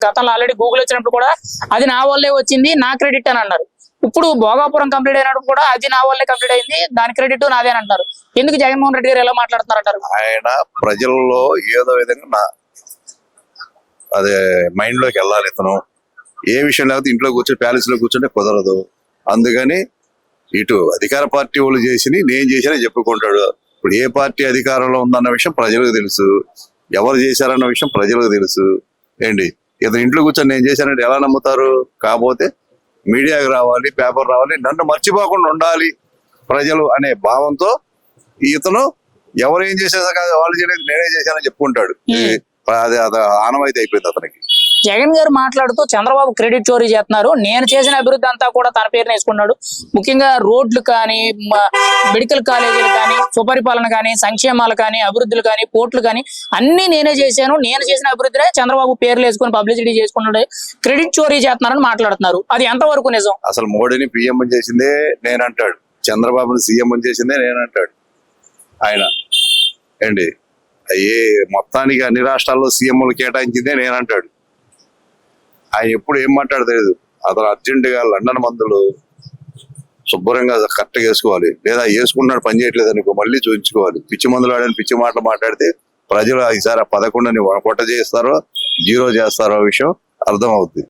గతంలో already Google వచ్చినప్పుడు కూడా అది నా వల్లే వచ్చింది, నా క్రెడిట్ అని అన్నారు. ఇప్పుడు భోగాపురం కంప్లీట్ అయినప్పుడు కూడా అది నా వల్లే కంప్లీట్ అయింది, దాని క్రెడిట్ నాదే అని అంటారు. ఎందుకు జగన్మోహన్ రెడ్డి గారు ఎలా మాట్లాడుతున్నారంటారు? ఆయన ప్రజల్లో ఏదో విధంగా అదే మైండ్ లోకి వెళ్ళాలి. ఇతను ఏ విషయం లేకపోతే ఇంట్లో కూర్చొని ప్యాలెస్ లో కూర్చుంటే కుదరదు. అందుకని ఇటు అధికార పార్టీ వాళ్ళు చేసి నేను చేసినా చెప్పుకుంటాడు. ఇప్పుడు ఏ పార్టీ అధికారంలో ఉందన్న విషయం ప్రజలకు తెలుసు, ఎవరు చేశారన్న విషయం ప్రజలకు తెలుసు. ఏంటి ఇతను ఇంట్లో కూర్చొని నేను చేశానంటే ఎలా నమ్ముతారు? కాకపోతే మీడియాకి రావాలి, పేపర్ రావాలి, నన్ను మర్చిపోకుండా ఉండాలి ప్రజలు అనే భావంతో ఇతను ఎవరు ఏం చేసేదా కాదు, వాళ్ళు చేయలేదు నేనే చేశానని చెప్పుకుంటాడు. అది ఆనవాయితీ అయిపోయింది అతనికి. జగన్ గారు మాట్లాడుతూ చంద్రబాబు క్రెడిట్ చోరీ చేస్తున్నారు, నేను చేసిన అభివృద్ధి అంతా కూడా తన పేరున వేసుకున్నాడు. ముఖ్యంగా రోడ్లు కానీ, మెడికల్ కాలేజీలు కానీ, సుపరిపాలన కానీ, సంక్షేమాలు కానీ, అభివృద్ధులు కానీ, పోర్టులు కానీ అన్ని నేనే చేశాను, నేను చేసిన అభివృద్ధినే చంద్రబాబు పేర్లు వేసుకుని పబ్లిసిటీ చేసుకున్నాడు, క్రెడిట్ చోరీ చేస్తున్నారని మాట్లాడుతున్నారు. అది ఎంతవరకు నిజం? అసలు మోడీని పిఎం చేసిందే నేనంటాడు, చంద్రబాబుని సీఎం చేసిందే నేనంటాడు ఆయన. ఏంటి మొత్తానికి అన్ని రాష్ట్రాల్లో సీఎంలు కేటాయించిందే నేనంటాడు ఆయన. ఎప్పుడు ఏం మాట్లాడలేదు. అతను అర్జెంటుగా లండన్ మందులు శుభ్రంగా కరెక్ట్గా వేసుకోవాలి, లేదా వేసుకున్నాడు పని చేయట్లేదు అనుకో మళ్ళీ చూపించుకోవాలి. పిచ్చి మందులు ఆడని పిచ్చి మాటలు మాట్లాడితే ప్రజలు ఈసారి 11ని కొట్ట చేస్తారో 0 చేస్తారో విషయం అర్థం అవుతుంది.